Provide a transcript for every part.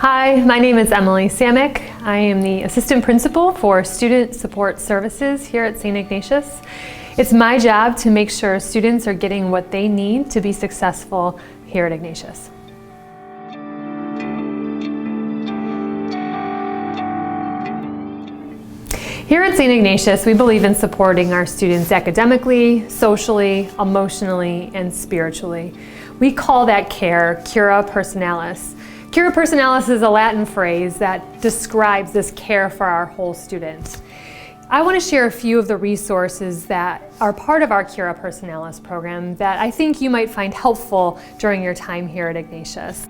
Hi, my name is Emily Samek. I am the Assistant Principal for Student Support Services here at St. Ignatius. It's my job to make sure students are getting what they need to be successful here at Ignatius. Here at St. Ignatius, we believe in supporting our students academically, socially, emotionally, and spiritually. We call that care Cura Personalis. Cura Personalis is a Latin phrase that describes this care for our whole student. I want to share a few of the resources that are part of our Cura Personalis program that I think you might find helpful during your time here at Ignatius.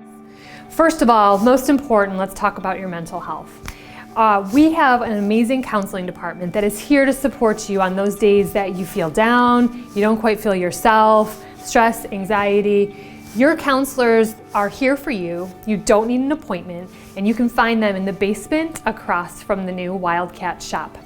First of all, most important, let's talk about your mental health. We have an amazing counseling department that is here to support you on those days that you feel down, you don't quite feel yourself, stress, anxiety. Your counselors are here for you. You don't need an appointment, and you can find them in the basement across from the new Wildcat shop.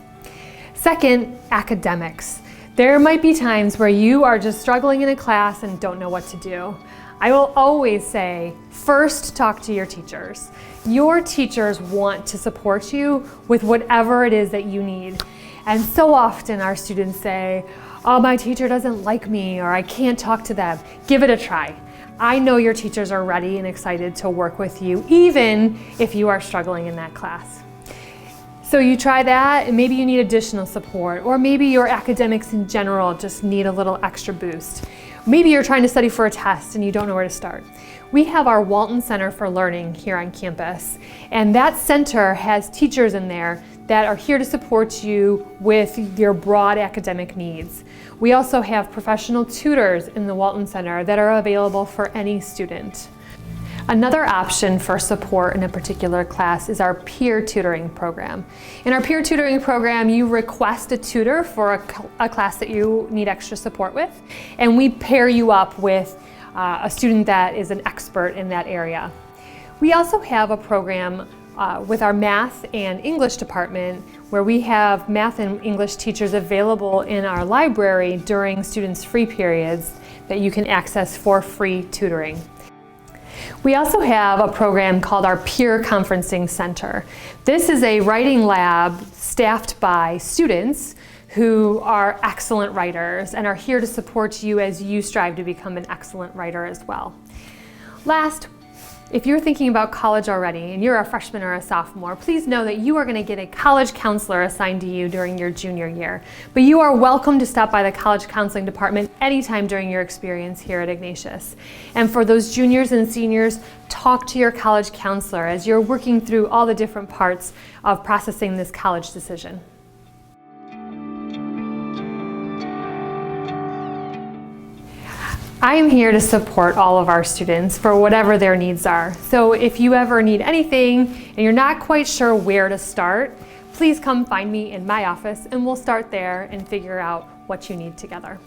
Second, academics. There might be times where you are just struggling in a class and don't know what to do. I will always say, first talk to your teachers. Your teachers want to support you with whatever it is that you need. And so often our students say, oh, my teacher doesn't like me, or I can't talk to them. Give it a try. I know your teachers are ready and excited to work with you, even if you are struggling in that class. So you try that, and maybe you need additional support, or maybe your academics in general just need a little extra boost. Maybe you're trying to study for a test and you don't know where to start. We have our Walton Center for Learning here on campus, and that center has teachers in there that are here to support you with your broad academic needs. We also have professional tutors in the Walton Center that are available for any student. Another option for support in a particular class is our peer tutoring program. In our peer tutoring program, you request a tutor for a class that you need extra support with, and we pair you up with a student that is an expert in that area. We also have a program with our math and English department where we have math and English teachers available in our library during students' free periods that you can access for free tutoring. We also have a program called our Peer Conferencing Center. This is a writing lab staffed by students who are excellent writers and are here to support you as you strive to become an excellent writer as well. Last, if you're thinking about college already and you're a freshman or a sophomore, please know that you are going to get a college counselor assigned to you during your junior year. But you are welcome to stop by the college counseling department anytime during your experience here at Ignatius. And for those juniors and seniors, talk to your college counselor as you're working through all the different parts of processing this college decision. I am here to support all of our students for whatever their needs are. So if you ever need anything and you're not quite sure where to start, please come find me in my office and we'll start there and figure out what you need together.